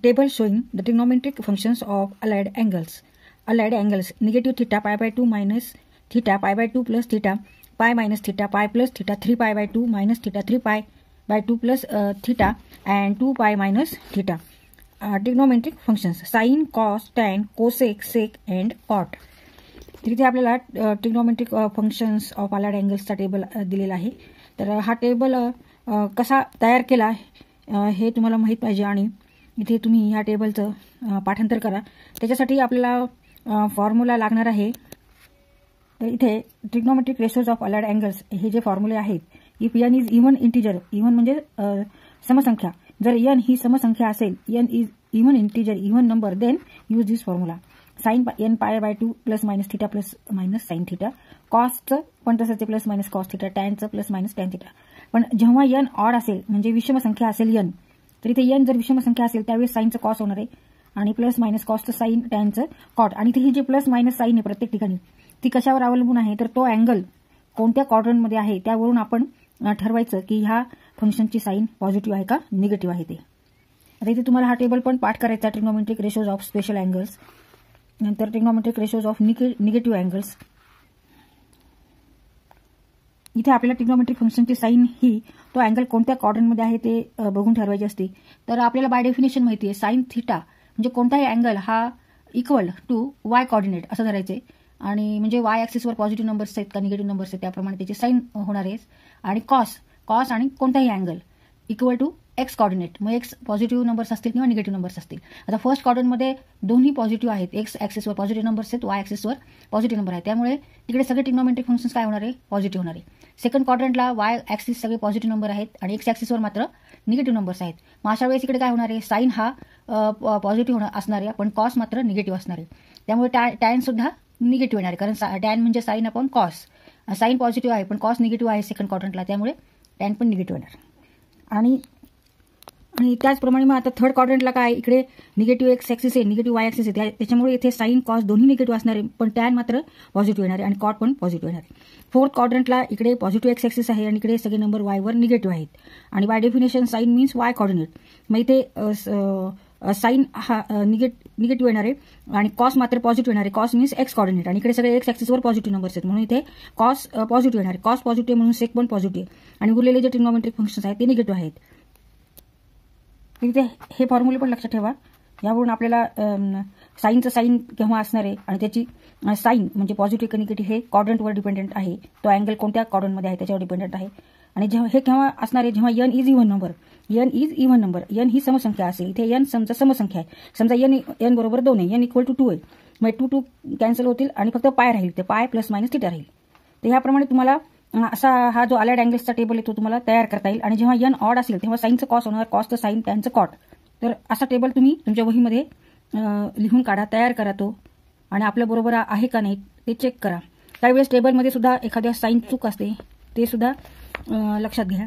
table showing the trigonometric functions of allied angles. Allied angles: negative theta pi by 2 minus theta pi by 2 plus theta pi minus theta pi plus theta 3 pi by 2 minus theta 3 pi by 2 plus theta and 2 pi minus theta. Trigonometric functions: sin, cos, tan, cosec, sec and cot. तर इथे आपल्याला trigonometric functions of allied अँगल्सचा table दिलेला आहे. तर हा table कसा तयार केला हे तुम्हाला माहीत पाहिजे आणि इथे तुम्ही ह्या टेबलचं पाठांतर करा. त्याच्यासाठी आपल्याला फॉर्म्युला लागणार आहे. तर इथे trigonometric ratios of allied angles हे जे फॉर्म्युले आहेत, if n is even integer, even म्हणजे समसंख्या, जर n ही समसंख्या असेल, n is even integer, even number, then use this formula. Sine n pi by 2 plus minus theta plus minus sine theta, कॉसचं पण तसंच प्लस मायनस कॉस थिटा, टॅनचं प्लस मायनस टॅन थिटा. पण जेव्हा n ऑड असेल म्हणजे विषम संख्या असेल n, तर इथे n जर विषम संख्या असेल त्यावेळेस साइनचं कॉस होणार आहे आणि प्लस मायनस कॉसचं साइन, टॅनचं कॉट. आणि ही जे प्लस मायनस साइन आहे प्रत्येक ठिकाणी ती कशावर अवलंबून आहे, तर तो अँगल कोणत्या क्वाड्रंटमध्ये आहे त्यावरून आपण ठरवायचं की ह्या फंक्शनची साइन पॉझिटिव्ह आहे का निगेटिव्ह आहे ते. आता इथे तुम्हाला हा टेबल पण पाठ करायचा, trigonometric ratios of special angles, नंतर trigonometric ratios of negative angles. इथे आपल्याला ट्रिग्नोमेट्रिक फंक्शनची साइन ही तो अँगल कोणत्या क्वाड्रंटमध्ये आहे ते बघून ठरवायची असते. तर आपल्याला बाय डेफिनेशन माहिती आहे साइन थिटा म्हणजे कोणताही अँगल हा इक्वल टू वाय कॉर्डिनेट असं धरायचे. आणि म्हणजे वाय ॲक्सिसवर पॉझिटिव्ह नंबर्स आहेत का निगेटिव्ह नंबर्स आहेत त्याप्रमाणे त्याची साइन होणार आहे. आणि कॉस आणि कोणताही angle equal to x coordinate, मग एक्स पॉझिटिव्ह नंबर्स असतील किंवा निगेटिव्ह नंबर्स असतील. आता फर्स्ट क्वाड्रंटमध्ये दोन्ही पॉझिटिव्ह आहेत, एक्स ॲक्सिसवर पॉझिटिव्ह नंबर्स आहेत, वाय ॲक्सिसवर पॉझिटिव्ह नंबर आहे, त्यामुळे तिकडे सगळे ट्रिग्नोमेट्रिक फंक्शन्स काय होणार आहे, पॉझिटिव्ह होणार आहे. सेकंड क्वाड्रंटला वाय ॲक्सिस सगळे पॉझिटिव्ह नंबर आहेत आणि एक्स ॲक्सिसवर मात्र निगेटिव्ह नंबर्स आहेत. मग अशा वेळेस इकडे काय होणार आहे, साइन हा पॉझिटिव्ह असणार आहे पण कॉस मात्र निगेटिव्ह असणार आहे. त्यामुळे टॅन सुद्धा निगेटिव्ह येणार आहे, कारण टॅन म्हणजे sine upon cos. Sine positive आहे पण कॉस निगेटिव्ह आहे सेकंड क्वाड्रंटला, त्यामुळे टॅन पण निगेटिव्ह येणार. आणि त्याचप्रमाणे मग आता थर्ड क्वाड्रंटला काय, इकडे निगेटिव्ह एक्स ॲक्सिस आहे, निगेटिव्ह वाय ॲक्सिस आहे, त्याच्यामुळे इथे साइन कॉस दोन्ही निगेटिव्ह असणार आहे पण टॅन मात्र पॉझिटिव्ह येणार आहे आणि कॉट पण पॉझिटिव्ह येणार आहे. फोर्थ क्वाड्रंटला इकडे पॉझिटिव्ह एक्स ॲक्सिस आहे आणि इकडे सगळे नंबर वायवर निगेटिव्ह आहेत आणि by definition sine means y coordinate. मग इथे साइन हा निगेटिव्ह येणार आहे आणि कॉस मात्र पॉझिटिव्ह येणार आहे, कॉस मीन्स एक्स कॉर्डिनेट. आणि इकडे सगळे एक्स ॲक्सिसवर पॉझिटिव्ह नंबर्स आहेत म्हणून इथे कॉस पॉझिटिव्ह येणार आहे, कॉस पॉझिटिव्ह म्हणून सेक पण पॉझिटिव्ह आणि उरलेले जे ट्रिग्नोमेट्रिक फंक्शन्स आहेत ते निगेटिव्ह आहेत. इथे हे फॉर्म्युले पण लक्षात ठेवा. यावरून आपल्याला साइनचं साइन केव्हा असणार आहे आणि त्याची साइन म्हणजे पॉझिटिव्ह का निगेटिव्ह हे क्वाड्रंटवर डिपेंडेंट आहे, तो अँगल कोणत्या क्वाड्रंटमध्ये आहे त्याच्यावर डिपेंडेंट आहे. आणि जेव्हा हे केव्हा असणार आहे, जेव्हा n is even number, n ही समसंख्या असेल. इथे n समजा समसंख्या आहे, समजा n बरोबर 2 आहे, n इक्वल टू 2 आहे, मग 2 कॅन्सल होतील आणि फक्त पाय राहील, ते पाय प्लस मायनस थिटा राहील. तर ह्याप्रमाणे तुम्हाला असा हा जो अलाइड अँगल्सचा टेबल आहे तो तुम्हाला तयार करता येईल. आणि जेव्हा n ऑड असेल तेव्हा साइनचं कॉस होणार, कॉसचं साइन, टॅनचं कॉट. तर असा टेबल तुम्ही तुमच्या वहीमध्ये लिहून काढा, तयार करा तो, आणि आपल्या बरोबर आहे का नाही ते चेक करा. काही वेळेस टेबलमध्ये सुद्धा एखाद्या साइन चूक असते, ते सुद्धा लक्षात घ्या.